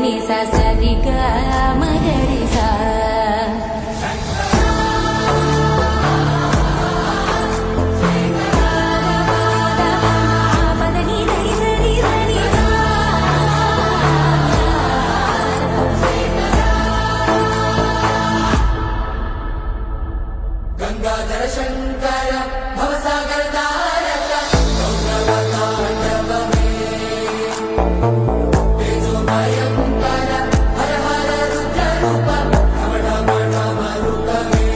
ni sa sa ri ga ma ga ri sa Gangadhar Shankar भवसागर तारक गौरव तांडव में तेजोमयंकर हर हर रुद्र रूप रमण मणम रूप में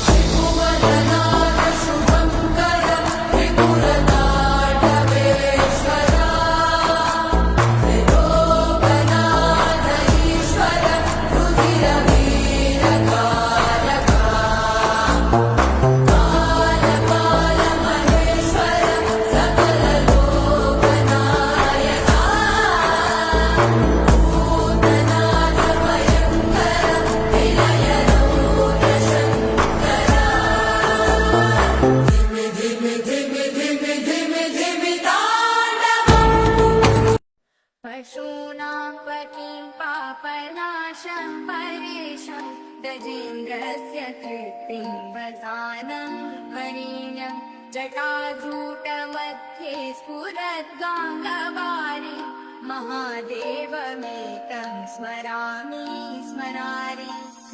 त्रिभुवननाथ शुभंकर त्रिपुरतांडवेश्वरा त्रिलोकनाथ ईश्वर रुधिर पशूनां पतिं पापनाशं परेशं गजेन्द्रस्य कीर्तिं वसानं वरेण्यं जटाजूटमध्ये स्फुरद्गाङ्गवारि महादेवमेकं स्मरामि स्मरारि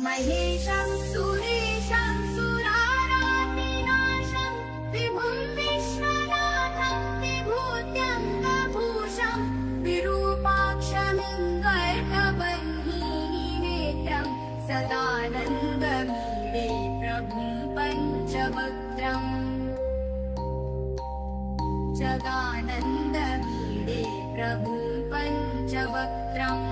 महेशं सुरेशं सुरारातिनाशं विभुं विश्वनाथं विभूत्यङ्गभूषं विरूपाक्षमिङ्गर्कबह्निनेत्रं सदानन्दमीडे प्रभुं पञ्चवक्त्रम् जगानन्दमीडे प्रभुं पञ्चवक्त्रम्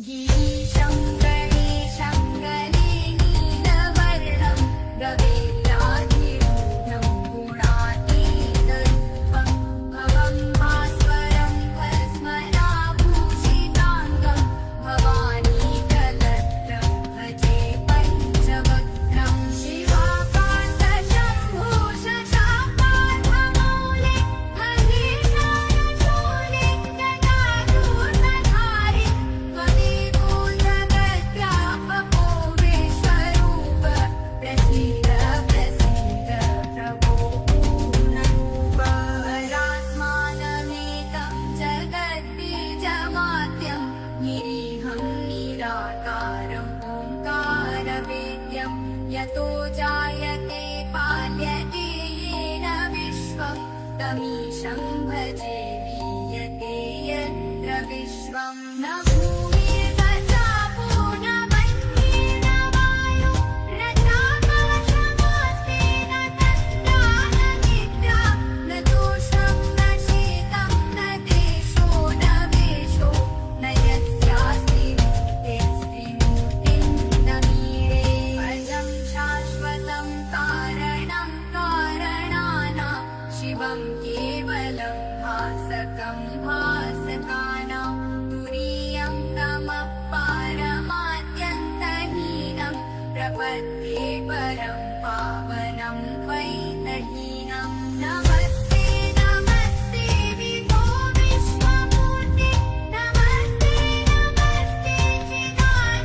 गिरीशं गणेशं गणे नीलवर्णं गवेन्द्राधिरूढं गुणातीतरूपं भवं भास्वरं भस्मनाभूषिताङ्गं भवानीकलत्रं भजे पञ्चवक्त्रं शिवाकान्तशम्भो शशाकान्धमौले महेशानशूले जटाजूटधारि त्वमेको जगद्व्यापको विश्वरूप प्रसीद प्रसीद प्रभो पूर्णरूप परात्मानमेकं जगद्बीजमाद्यं निरीहं निराकारम् ओङ्कारवेद्यं यतो जायते पाल्यते येन विश्वं तमीशं भजे वीयते यत्र विश्वं न भूमिर्गजापो न मन्ये न वायो न चाकाशमास्ते न तन्द्रा न निद्रा न दोषं न शीतं न देशो न वेशो न यस्यास्ति मूर्तिं न मीरे अजं शाश्वतं कारणं कारणानां शिवं केवलं भासकं भासकानां तुरीयं नमः पारमात्यन्तहीनं प्रपद्ये परं पावनं द्वैतहीनं नमस्ते नमस्ते विभो विश्वमूर्ते नमस्ते नमस्ते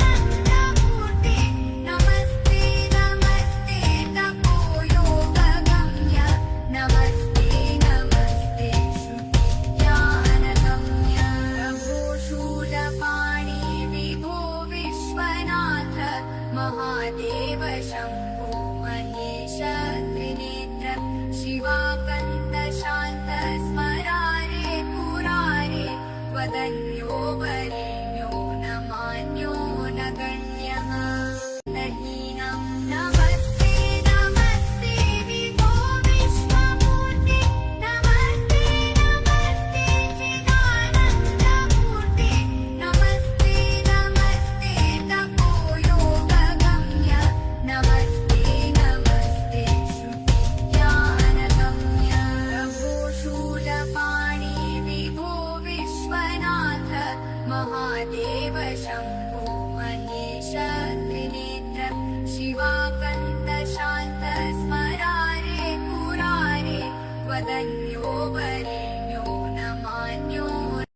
चिदानन्दमूर्ते नमस्ते नमस्ते तपो योगगम्य नमस्ते नमस्ते श्रुतिज्ञानगम्य प्रभो शूलपाणि विभो विश्वनाथ महादेव शम्भो महेश त्रिनेत्र शिवाकन्त शान्त स्मरारे पुरारे त्वदन्यो वरेण्यो न मान्यो न गण्यः तहीनं नमस्ते नमस्ते विभो विश्वमूर्ते नमस्ते नमस्ते चिदानन्दमूर्ते नमस्ते नमस्ते तपो योगगम्य नमस्ते नमस्ते श्रुतिज्ञानगम्य प्रभो शूलपाणि विभो विश्वनाथ महादेव शम्भो महेश त्रिनेत्र शिवाकन्त शान्त स्मरारे पुरारे त्वदन्यो वरे